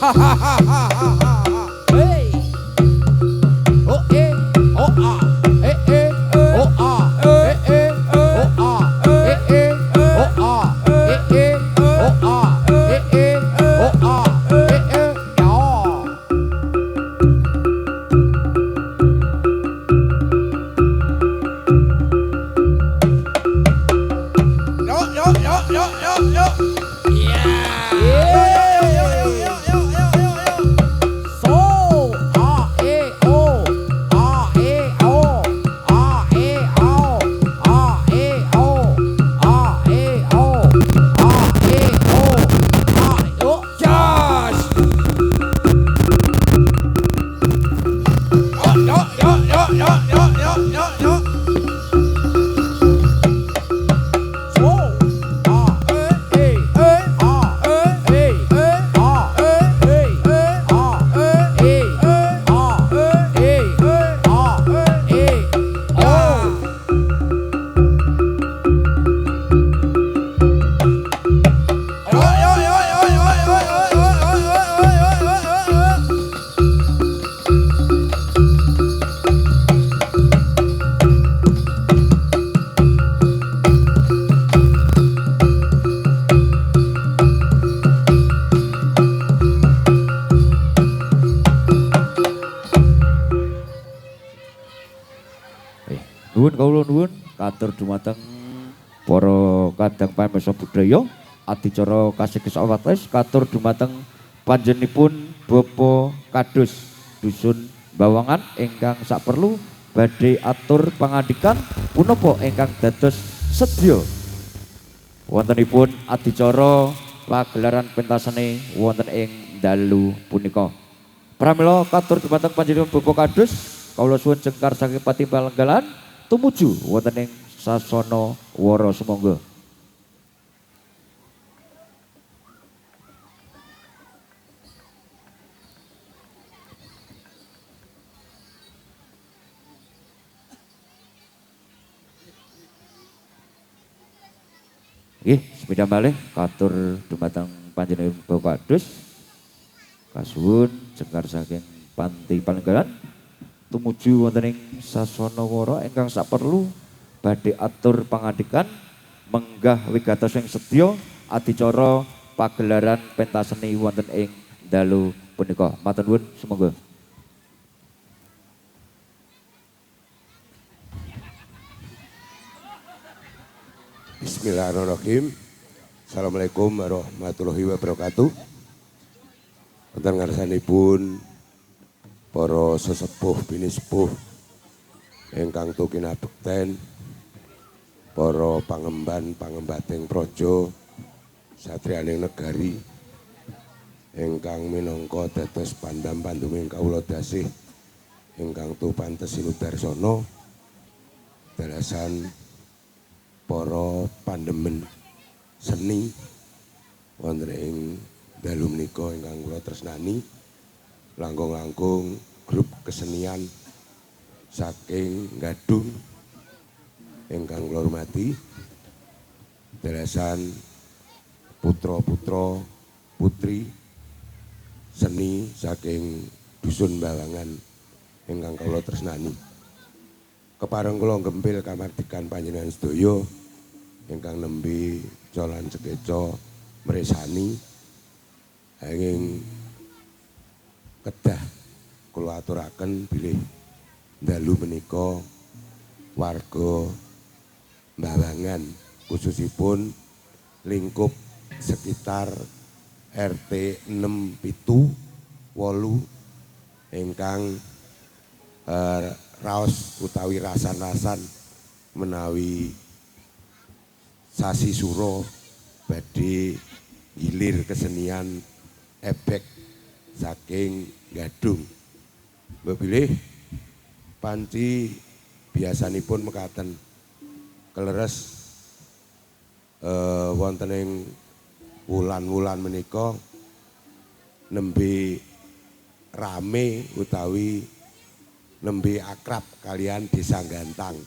Hey. Oh eh, oh ah, oh ah, oh ah, oh ah, oh ah, oh ah, Yo yo yo yo yo yo. Iya. Yo yo yo yo yo yo yo yo yo yo. So ah oh ah oh ah oh ah oh ah oh Josh. Yo yo yo yo yo yo yo yo. So ah Yo yo yo yo yo yo yo yo yo yo. Nuwun kawula nuwun katur dumateng para kadang pamirsa budaya adicara kasih kesawates katur dumateng panjenipun Bapak Kadus Dusun Bawangan ingkang saperlu badhe atur pangandikan punapa ingkang dados sedya wontenipun adicara pagelaran pentasane wonten ing dalu punika. Pramila katur dumateng panjenengan Bapak Kadus kawula suwun jengkar saking Patimbalenggalan tumuju wonten ing sasana wara sumangga. Nggih, sepeda malih katur dumateng panjenengan Bapak Kadus. Kasuwun jengkar saking Patimbalenggalan tumuju wonten ing sasana wara ingkang saperlu badhe atur pangandikan menggah wigatos ing sedya adicara pagelaran pentas seni wonten ing dalu punika. Matur nuwun sumangga. Bismillahirrahmanirrahim. Assalamualaikum warahmatullahi wabarakatuh. Wonten ngarsanipun para sesepuh bini sepuh ingkang tukina bekten, para pangemban pangembating praja satriyaning negari ingkang minangka dados pandam panduming kawula dasih ingkang tupantes sinudarsana dalasan para pandemen seni wonten ing dalu menika ingkang kula tresnani langkung-langkung grup kesenian saking Gadung ingkang kula hormati dalasan putra-putra putri seni saking Dusun Bawangan ingkang kula tresnani. Kepareng kula gempil kamardikan panjenengan sedaya ingkang nembe Colan Sekeca mresani anging kedah kula aturaken bilih dalu menika warga Bawangan khususipun lingkup sekitar RT 6 7 8 ingkang raos utawi rasan-rasan menawi sasi suro badhe gilir kesenian ebek saking Gadung. Bebilih panci biasanipun mekaten kleres wonten ing wulan-wulan menika nembe rame utawi nembe akrab kalian Desa Gantang.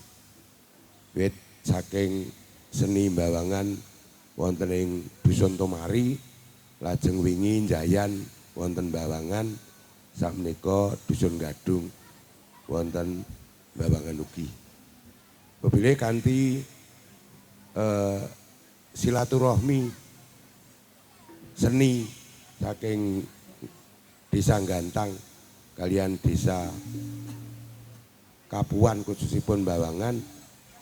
Wit saking seni Bawangan wonten ing Dusun Tomari lajeng wingi Jayan wonten Bawangan sakmenika dusun Gadung wonten Bawangan ugi. Bebile kanthi silaturahmi seni saking Desa Gantang kalian Desa Kapuan khususipun Bawangan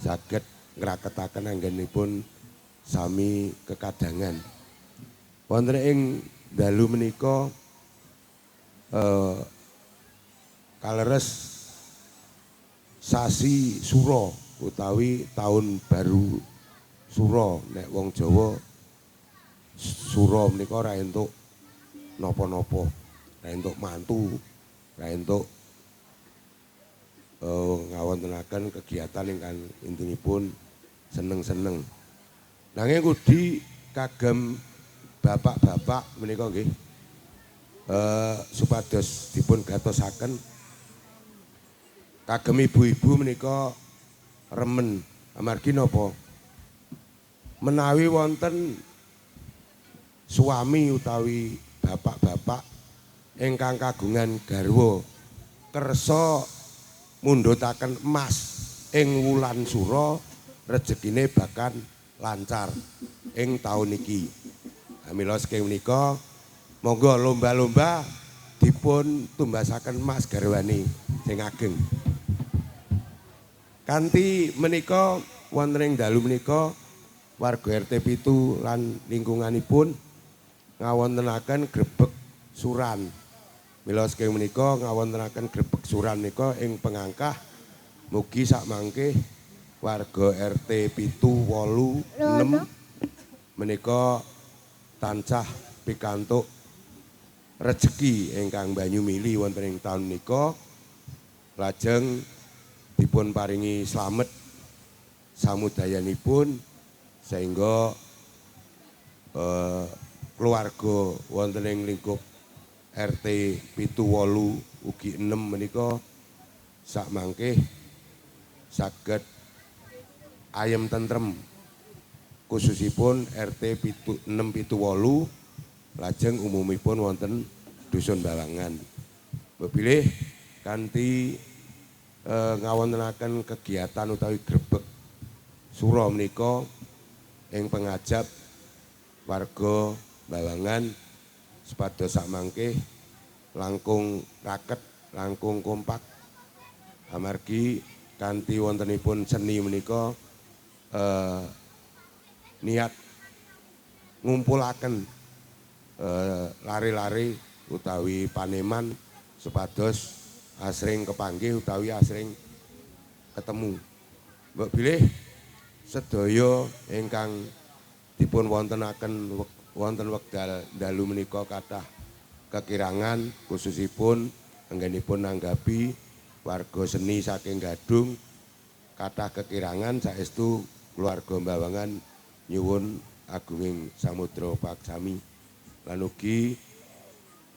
saged ngraketaken anggenipun sami kekadangan. Wonten ing dalu menika kaleres sasi Suro utawi tahun baru Suro nek wong Jawa Suro menika ora entuk napa-napa, ora entuk mantu, ora entuk ngawontenaken kegiatan ingkang intinipun seneng-seneng. Nanging kudi kagem bapak-bapak menika nggih supados dipun gatosaken kagem ibu-ibu menika remen amargi napa menawi wonten suami utawi bapak-bapak ingkang kagungan garwa kersa mundhutaken emas ing wulan Sura rejekine bakal lancar ing taun iki. Mila saking menika monggo lomba-lomba dipun tumbasaken emas garwane sing ageng. Kanthi menika wonten ing dalu menika warga RT 7 lan lingkunganipun ngawontenaken grebeg suran. Mila saking menika ngawontenaken grebeg suran menika ing pengangkah mugi sakmangke warga RT 7, 8, 6 menika tansah pikantuk rejeki ingkang banyu mili wonten ing taun menika lajeng dipun paringi slamet samudayanipun sehingga keluarga wonten ing lingkup RT 7, 8 ugi 6 menika sakmangke saged ayem tentrem khususipun RT 6, 7, 8 lajeng umumipun wonten dusun Bawangan. Bebilih kanthi ngawontenaken kegiatan utawi grebeg Sura menika ing pengajap warga Bawangan supados sakmangke langkung raket, langkung kompak amargi kanthi wontenipun seni menika niat ngumpulaken lari-lari utawi paneman supados asring kepanggih utawi asring ketemu. Mbok bilih sedaya ingkang dipun wontenaken wonten wekdal dalu menika kathah kekirangan khususipun anggenipun nanggapi warga seni saking Gadung kathah kekirangan saestu keluarga Bawangan nyuwun agunging samudra paksami lan ugi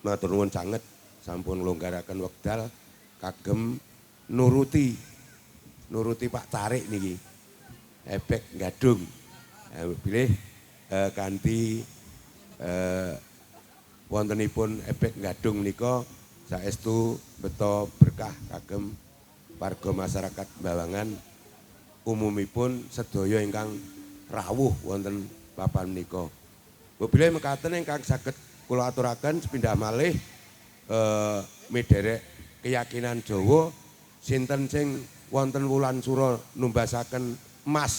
matur nuwun sanget sampun nglonggaraken wekdal kagem nuruti Pak Carik niki Ebek Gadung. Bilih kanthi wontenipun Ebek Gadung menika saestu beta berkah kagem warga masyarakat Bawangan umumipun sedaya ingkang rawuh wonten papan menika. Bilih mekaten ingkang saged kula aturaken sepindah malih mederek keyakinan Jawa sinten sing wonten wulan Sura numbasaken emas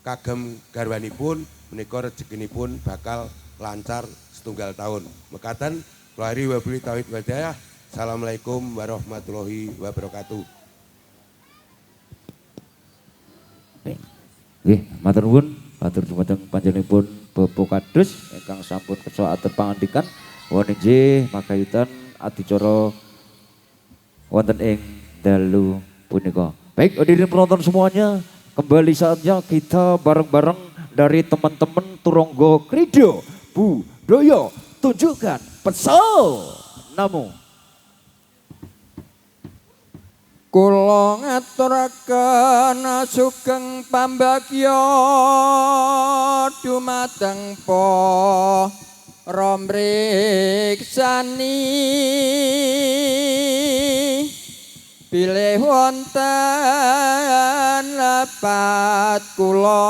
kagem garwanipun menika rezekinipun bakal lancar setunggal tahun. Mekaten kula akhiri wabillahi taufiq wal hidayah. Assalamualaikum warahmatullahi wabarakatuh. Nggih, matur nuwun, matur dumateng panjenenganipun Bapak Kadus ingkang sampun kersa atur pangandikan wonten inggih magayutan adicara wonten ing dalu punika. Baik, hadirin penonton semuanya, kembali saatnya kita bareng-bareng dari teman-teman Turonggo Krido Budaya tunjukkan pesonamu. Kula ngaturaken sugeng pambagya dumateng para romriksani bilih wonten lepat kula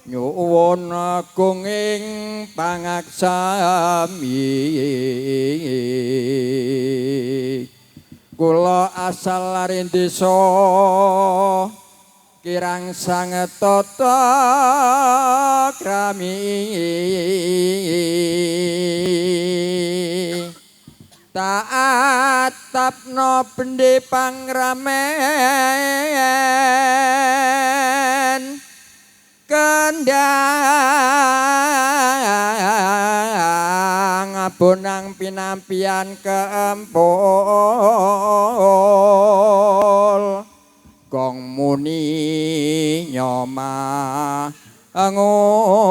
nyuwun agung ing pangaksami kula asal larin desa kirang sanget tata krami taat tapno bendhe pangramen kendang bonang pinampian keempul gong muni nyoma ngongkong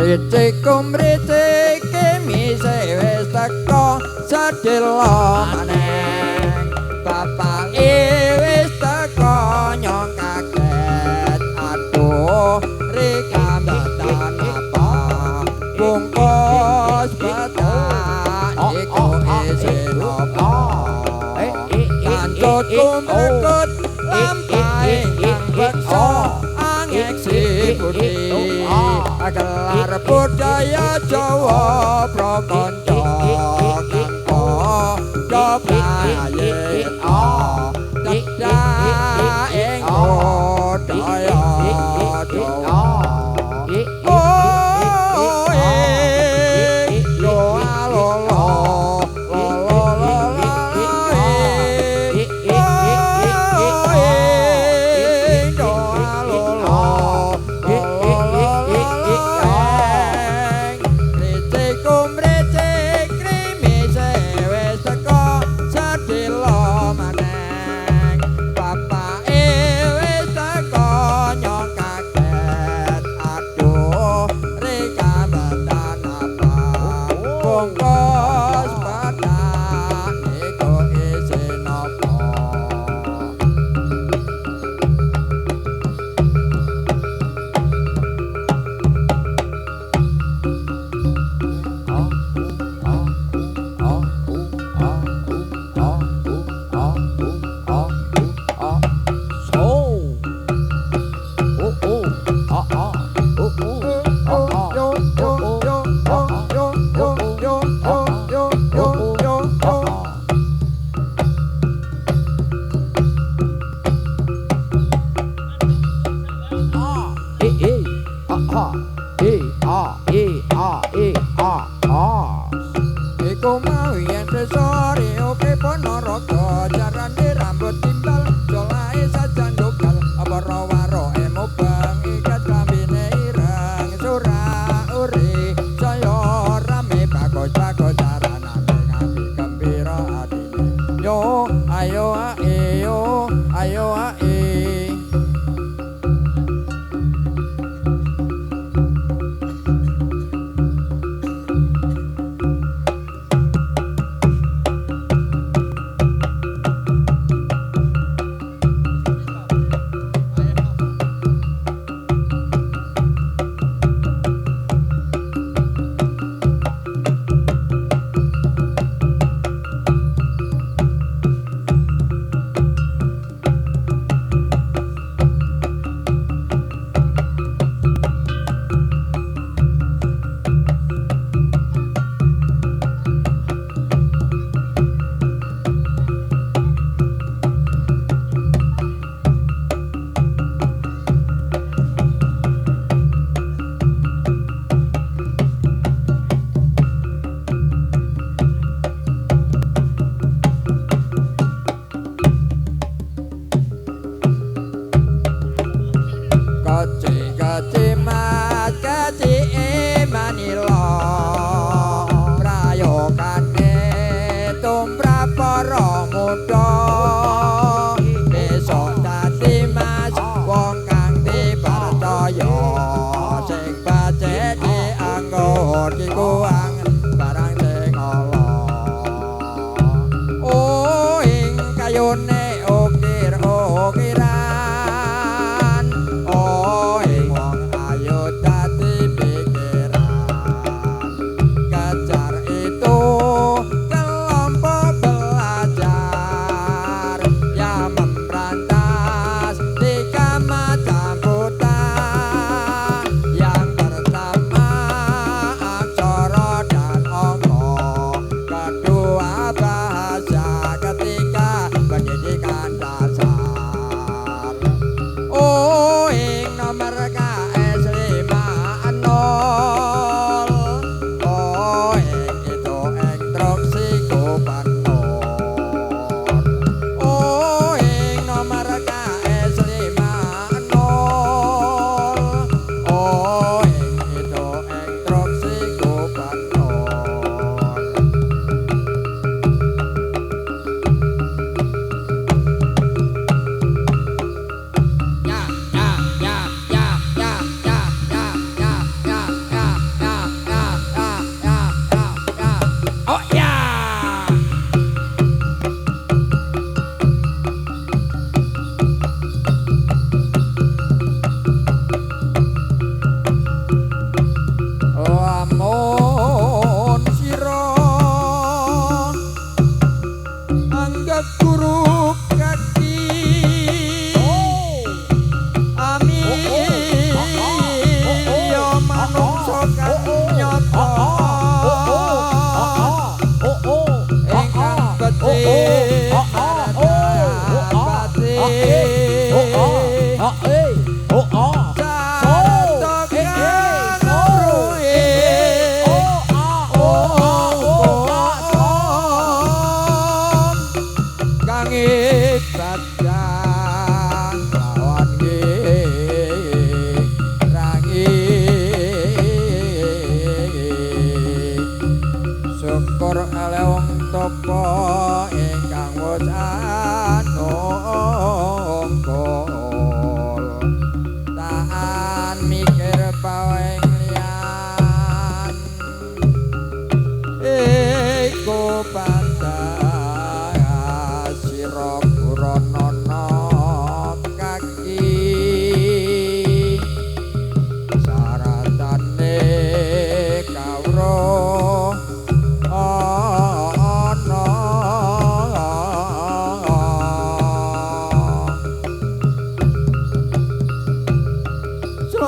Ricikum riciki mise wis teko sedelo maneng bapake wis teko nyong kaget aduh rikam datan apa bungkus batak iku isin apa kancut kumpekut lampahe kang beksa angeksi budi gelar budaya Jawa prakonco kangko jopraye cedak ing budaya Jawa bungkus batak niku isin apa iku mau yen sesore oke Ponorogo jarane rambut timbal jolahe sajan dokal para waroke mubeng ikat klambine ireng surah uri saya rame bagus-bagus caranane ngambi gembira atine yo ayo ae yo ayo ae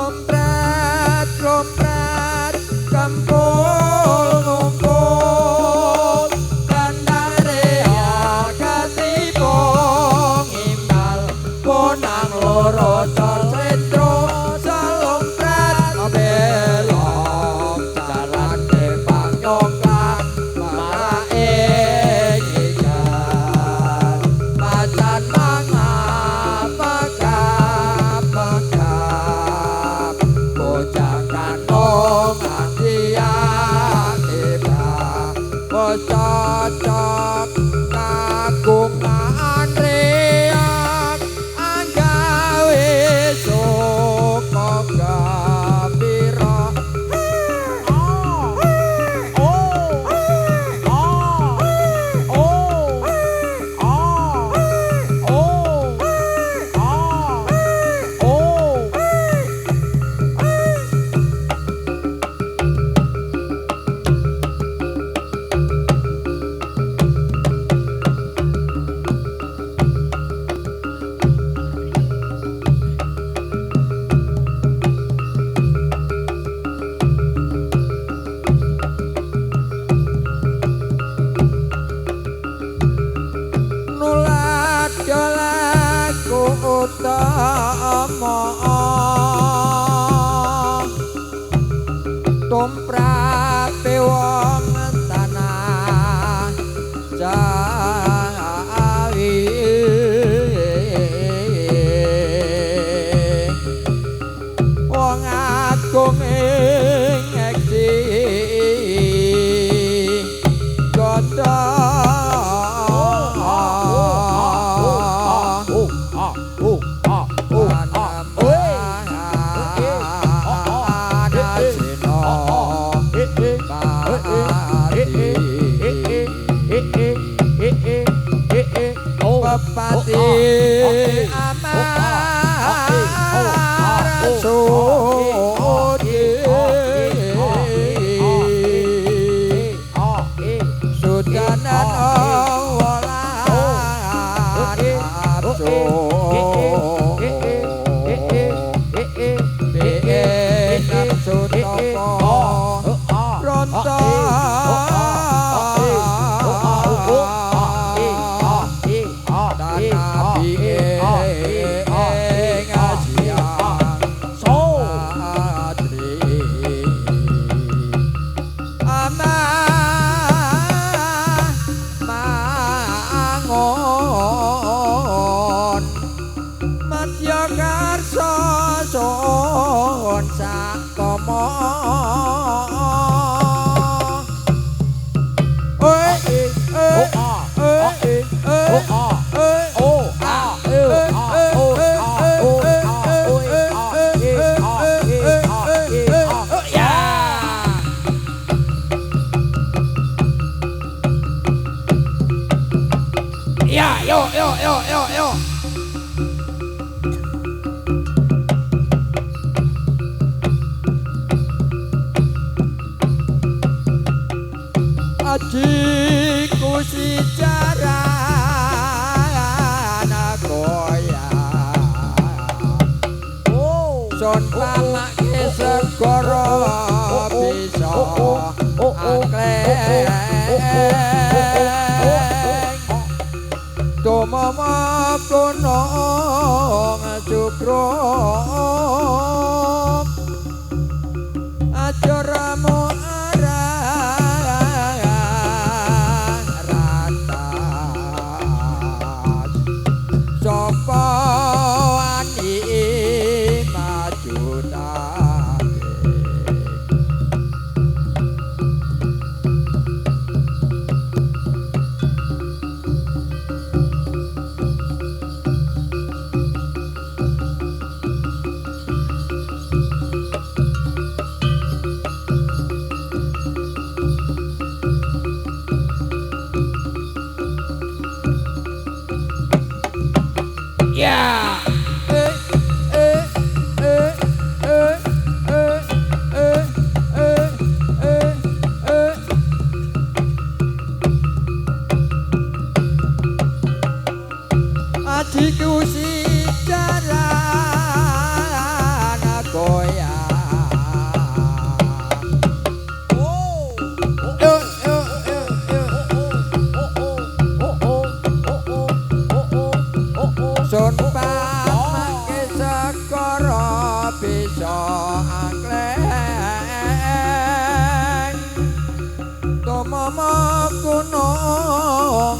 Lompret, lompret, kempul ngumpul, kandang rea ketipung imbal, ponang loro cetro, salompret belok, jalan kepang nyongkak, marake ngijan, macan mangap, pekap, bocah kandung andian tibra, cocok kagungan riak, anggawe suka gembira. Nulat jalaku utama, tumrape wong tanah Jawi, wong agung ing eksi gondo. Pati amar sudi, sudanan awalan abso, bikin nafsu toko rontok. Yo. Adikku si jarana goyang, son pamake segara bisa angkleng, domama gunung cukruk, ajaramu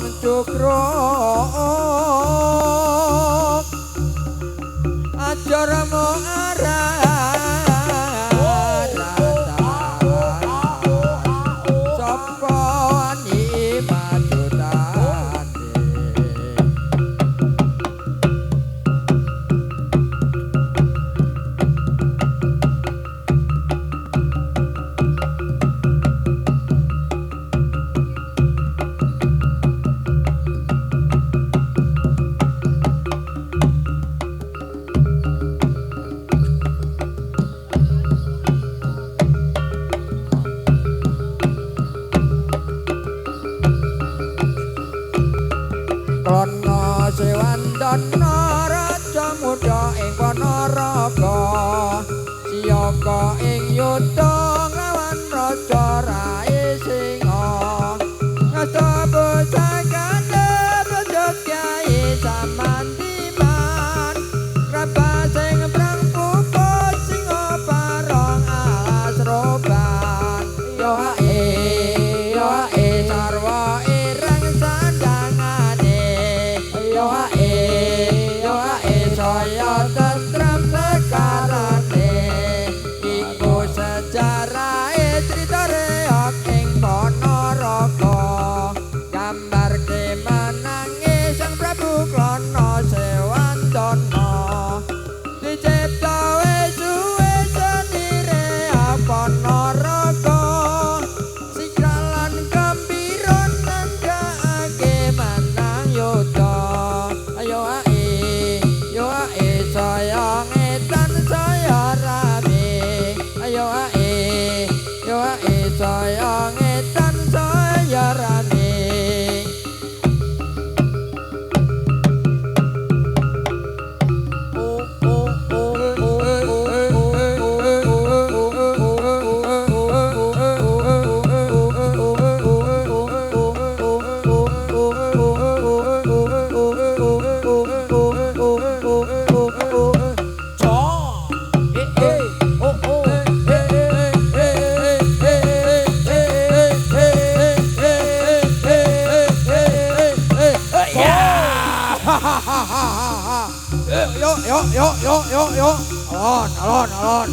wong cukruk ajar mo sapa wani madutane Krana Sewandana raja muda ing Wanaraga siyaka ing yuda nglawan raja Rai Singa ngasta pusakane bojot Kyai Samandiman krapa sing prang puput singa parong alas roban yo ae sarwa ireng sandangane yo ae saya tentrem lekarane iku sejarahe crita reok ing Ponorogo gambarke menangi Sang Prabu Klana Sewandana dicipta wis suwe seni reok Ponorogo sikralan gembira nandhakake menang yuda ayo ae saya ngetan saya rame ayo ae saya ngetan saya rame Yo. Alon.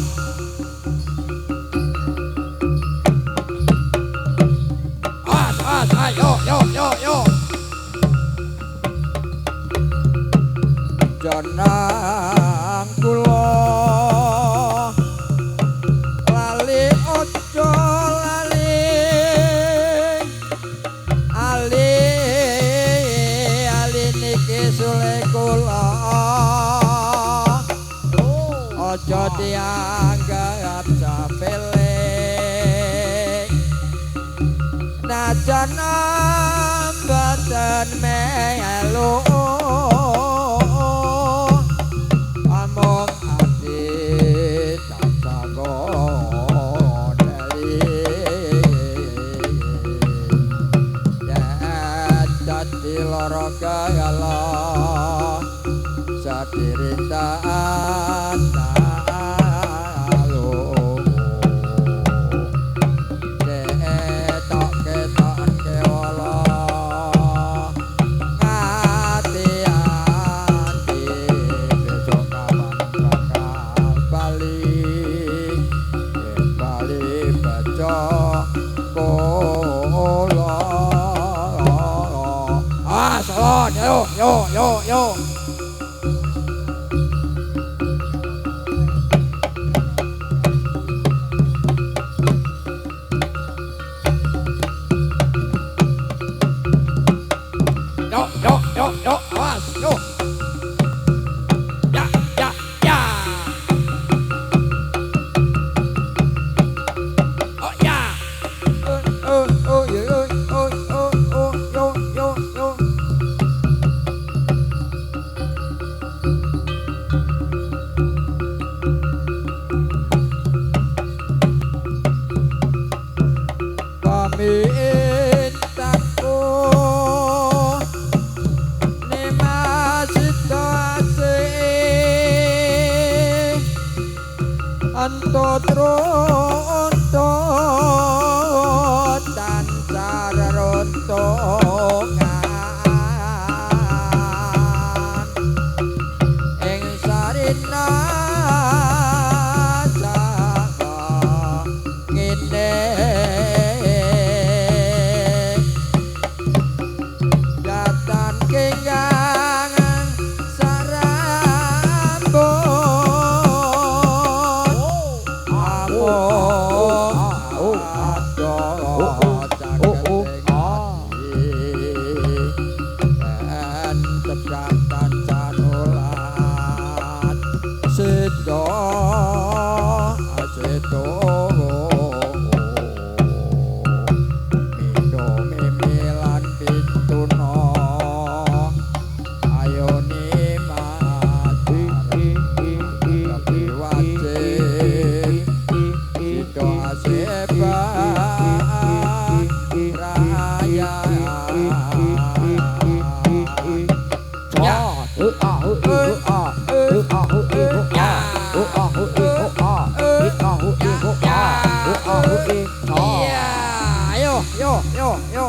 Yo. Janang kula lali ojo lali ali niki sule kula ojo dianggap sepele najan mboten melu among ati tasago deli dadi lara kala sadirintaan Yo. Awas, yo. Ya. Oh ya. Yo. Mintaku nimasito asih antotro ontot dan cara rontok seto mido mimilan pituna ayo nimati tapi wajib itu aseban raya Ayo, yo, yo, yo.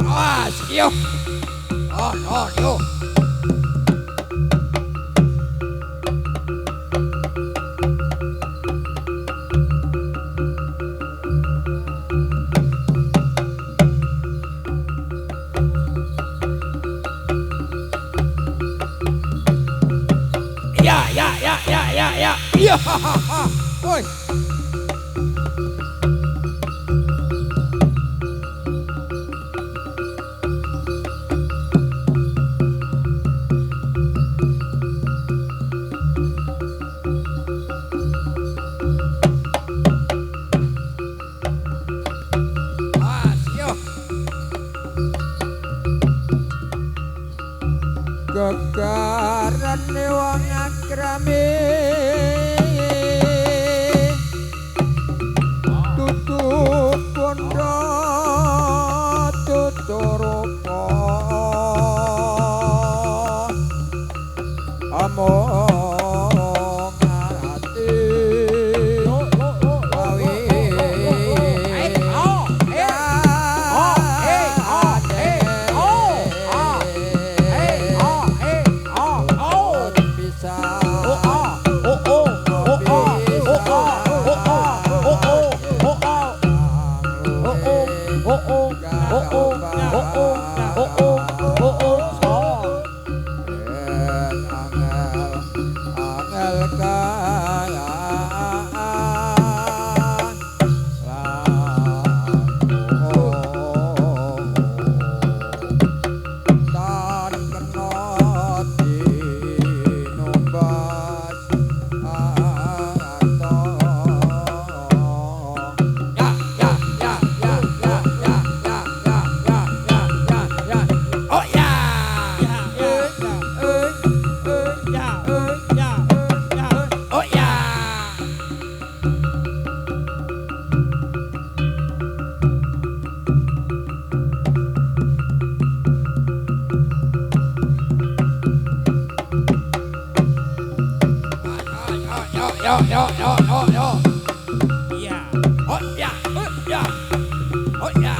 Awas, yo. Oh, yo. Ya. Woi. Gegarane wong akrame tutup bondo tuturupa among ati Yo. Iya. Oh ya. Alon, ayo. Oh ya.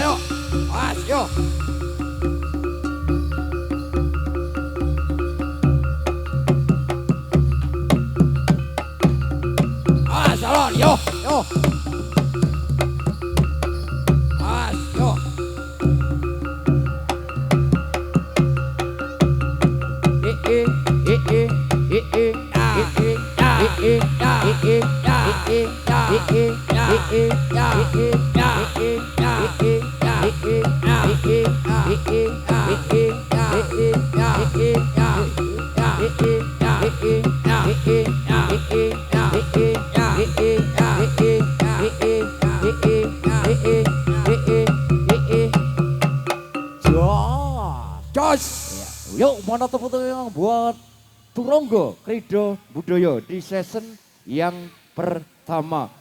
Yo. Awas, yo. Awas, Alon, yo. Jos. Yuk, mana tepuk tangan buat Turonggo Krido Budoyo di season yang pertama.